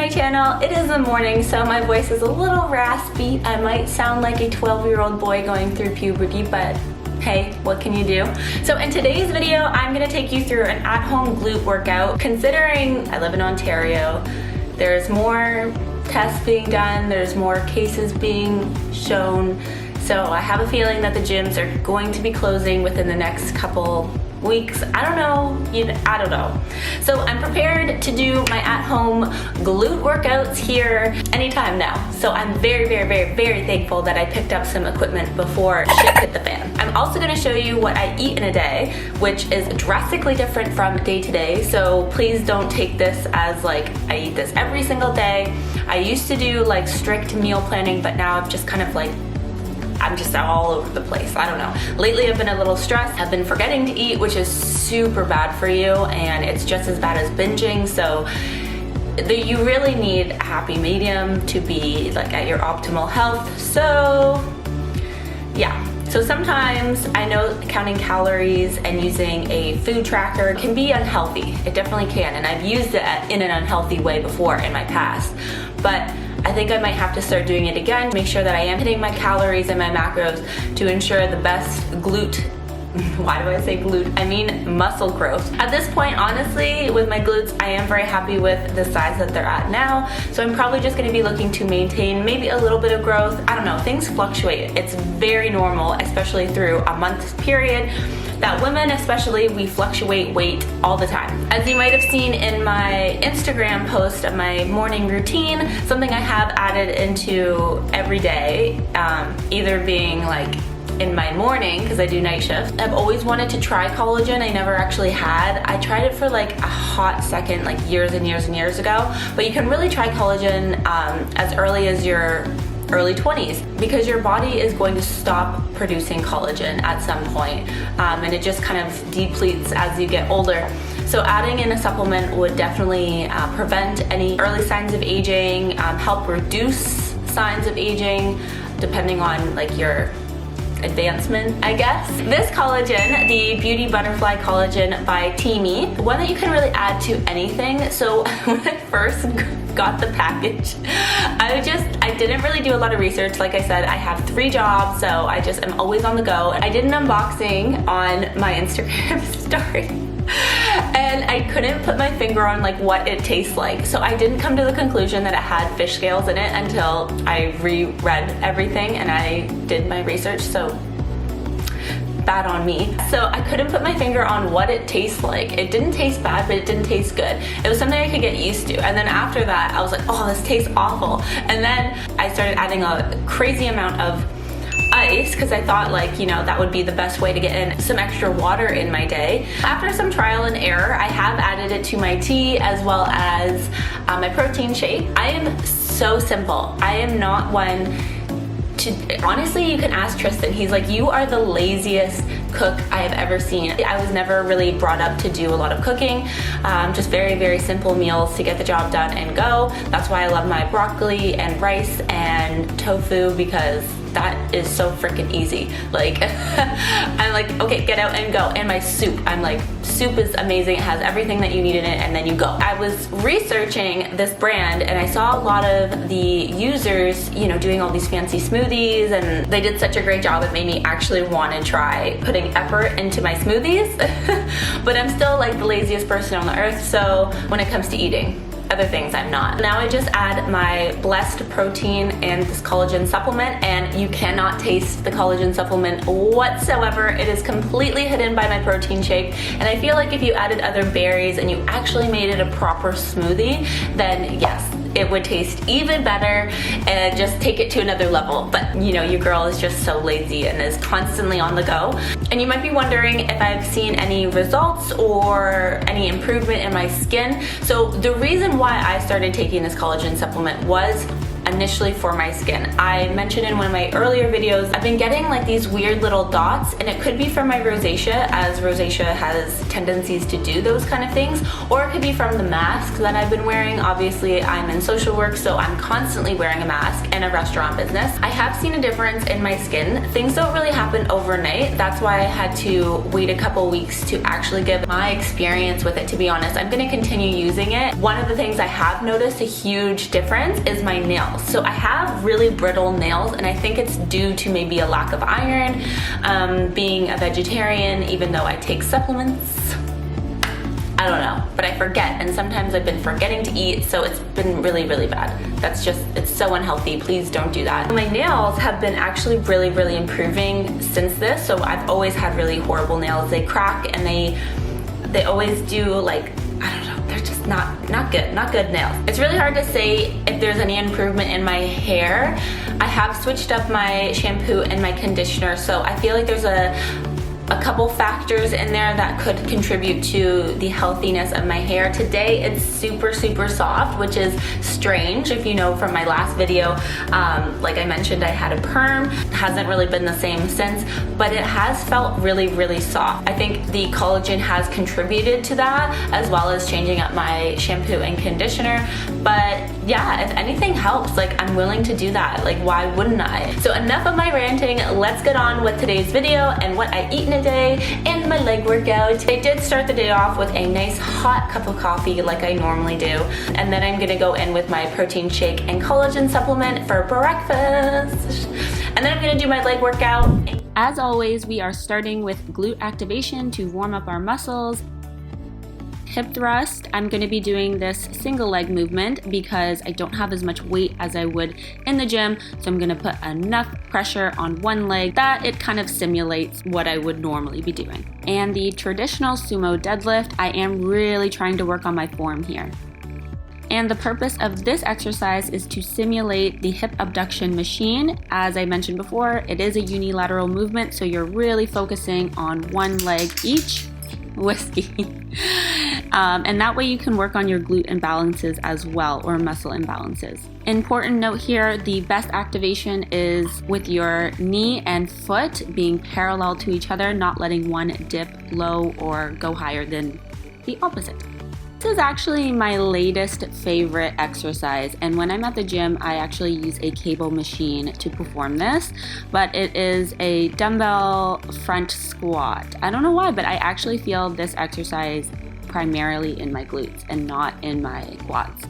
my channel. It is the morning, so my voice is a little raspy. I might sound like a 12-year-old boy going through puberty, but hey, what can you do? So in today's video, I'm gonna take you through an at-home glute workout. Considering I live in Ontario, there's more tests being done, there's more cases being shown. So I have a feeling that the gyms are going to be closing within the next couple weeks. I don't know. So I'm prepared to do my at-home glute workouts here anytime now. So I'm very thankful that I picked up some equipment before shit hit the fan. I'm also going to show you what I eat in a day, which is drastically different from day to day. So please don't take this as like I eat this every single day. I used to do like strict meal planning, but now I've just kind of like I'm just all over the place. I don't know. Lately I've been a little stressed. I've been forgetting to eat, which is super bad for you, and it's just as bad as binging. So you really need a happy medium to be like at your optimal health. So yeah. So sometimes I know counting calories and using a food tracker can be unhealthy. It definitely can, and I've used it in an unhealthy way before in my past. But I think I might have to start doing it again, make sure that I am hitting my calories and my macros to ensure the best glute, why do I say glute? I mean muscle growth. At this point, honestly, with my glutes, I am very happy with the size that they're at now. So I'm probably just gonna be looking to maintain maybe a little bit of growth. I don't know, things fluctuate. It's very normal, especially through a month period, that women especially, we fluctuate weight all the time. As you might have seen in my Instagram post of my morning routine, something I have added into every day, either being like in my morning, because I do night shift. I've always wanted to try collagen. I never actually had. I tried it for like a hot second, like years and years ago, but you can really try collagen as early as your early 20s, because your body is going to stop producing collagen at some point, and it just kind of depletes as you get older. So adding in a supplement would definitely prevent any early signs of aging, help reduce signs of aging depending on like your advancement, I guess. This collagen, the Beauty Butterfly Collagen by TEAMI, one that you can really add to anything. So when I first got the package, I didn't really do a lot of research. Like I said, I have 3 jobs, so I just am always on the go. I did an unboxing on my Instagram story, and I couldn't put my finger on like what it tastes like. So I didn't come to the conclusion that it had fish scales in it until I reread everything and I did my research. So bad on me. So I couldn't put my finger on what it tastes like. It didn't taste bad, but it didn't taste good. It was something I could get used to. And then after that, I was like, oh, this tastes awful. And then I started adding a crazy amount of ice, because I thought like, you know, that would be the best way to get in some extra water in my day. After some trial and error, I have added it to my tea as well as my protein shake. I am so simple. I am not one to, honestly, you can ask Tristan. He's like, you are the laziest cook I have ever seen. I was never really brought up to do a lot of cooking, just very simple meals to get the job done and go. That's why I love my broccoli and rice and tofu, because that is so freaking easy. Like I'm like, okay, get out and go. And my soup, I'm like, soup is amazing. It has everything that you need in it, and then you go. I was researching this brand and I saw a lot of the users, you know, doing all these fancy smoothies, and they did such a great job. It made me actually want to try putting effort into my smoothies. But I'm still like the laziest person on the earth, so when it comes to eating other things, I'm not. Now I just add my blessed protein and this collagen supplement, and you cannot taste the collagen supplement whatsoever. It is completely hidden by my protein shake, and I feel like if you added other berries and you actually made it a proper smoothie, then yes, it would taste even better and just take it to another level. But you know, your girl is just so lazy and is constantly on the go. And you might be wondering if I've seen any results or any improvement in my skin. So the reason why I started taking this collagen supplement was initially for my skin. I mentioned in one of my earlier videos, I've been getting like these weird little dots, and it could be from my rosacea, as rosacea has tendencies to do those kind of things, or it could be from the mask that I've been wearing. Obviously, I'm in social work, so I'm constantly wearing a mask in a restaurant business. I have seen a difference in my skin. Things don't really happen overnight. That's why I had to wait a couple weeks to actually give my experience with it, to be honest. I'm gonna continue using it. One of the things I have noticed a huge difference is my nails. So I have really brittle nails, and I think it's due to maybe a lack of iron, being a vegetarian, even though I take supplements. I don't know, but I forget, and sometimes I've been forgetting to eat, so it's been really, really bad. That's just, it's so unhealthy. Please don't do that. My nails have been actually really, really improving since this, so I've always had really horrible nails. They crack, and they always do, like, I don't know, they're just not good nails. It's really hard to say if there's any improvement in my hair. I have switched up my shampoo and my conditioner, so I feel like there's a couple factors in there that could contribute to the healthiness of my hair. Today it's super, super soft, which is strange. If you know from my last video, like I mentioned, I had a perm. It hasn't really been the same since, but it has felt really, really soft. I think the collagen has contributed to that, as well as changing up my shampoo and conditioner. But yeah, if anything helps, like, I'm willing to do that. Like, why wouldn't I? So enough of my ranting. Let's get on with today's video and what I eat in a day and my leg workout. I did start the day off with a nice hot cup of coffee like I normally do, and then I'm gonna go in with my protein shake and collagen supplement for breakfast, and then I'm gonna do my leg workout. As always, we are starting with glute activation to warm up our muscles. Hip thrust, I'm going to be doing this single leg movement because I don't have as much weight as I would in the gym, so I'm going to put enough pressure on one leg that it kind of simulates what I would normally be doing. And the traditional sumo deadlift, I am really trying to work on my form here. And the purpose of this exercise is to simulate the hip abduction machine. As I mentioned before, it is a unilateral movement, so you're really focusing on one leg each. Whiskey. And that way you can work on your glute imbalances as well, or muscle imbalances. Important note here, the best activation is with your knee and foot being parallel to each other, not letting one dip low or go higher than the opposite. This is actually my latest favorite exercise, and when I'm at the gym, I actually use a cable machine to perform this, but it is a dumbbell front squat. I don't know why, but I actually feel this exercise primarily in my glutes and not in my quads.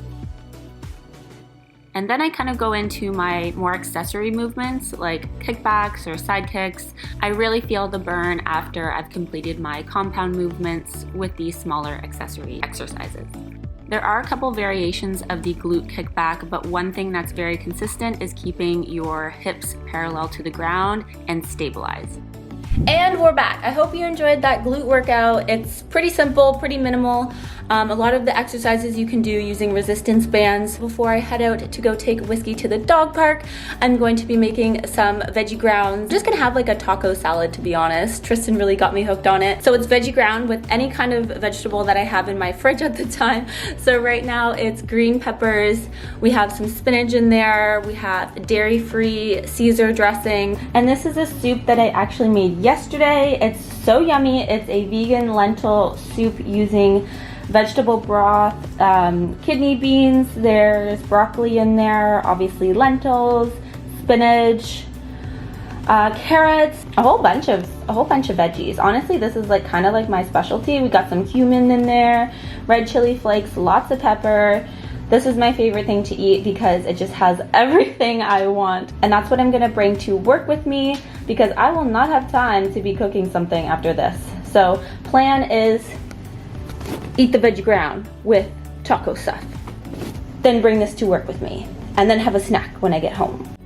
And then I kind of go into my more accessory movements like kickbacks or side kicks. I really feel the burn after I've completed my compound movements with these smaller accessory exercises. There are a couple variations of the glute kickback, but one thing that's very consistent is keeping your hips parallel to the ground and stabilized. And we're back. I hope you enjoyed that glute workout. It's pretty simple, pretty minimal. A lot of the exercises you can do using resistance bands. Before I head out to go take Whiskey to the dog park, I'm going to be making some veggie grounds. Just gonna have like a taco salad, to be honest. Tristan really got me hooked on it. So it's veggie ground with any kind of vegetable that I have in my fridge at the time. So right now it's green peppers. We have some spinach in there. We have dairy-free Caesar dressing. And this is a soup that I actually made yesterday. It's so yummy. It's a vegan lentil soup using vegetable broth, kidney beans, there's broccoli in there, obviously lentils, spinach, carrots, a whole bunch of veggies. Honestly, this is like kind of like my specialty. We got some cumin in there, red chili flakes, lots of pepper. This is my favorite thing to eat because it just has everything I want. And that's what I'm gonna bring to work with me because I will not have time to be cooking something after this. So plan is eat the veggie ground with taco stuff. Then bring this to work with me. And then have a snack when I get home.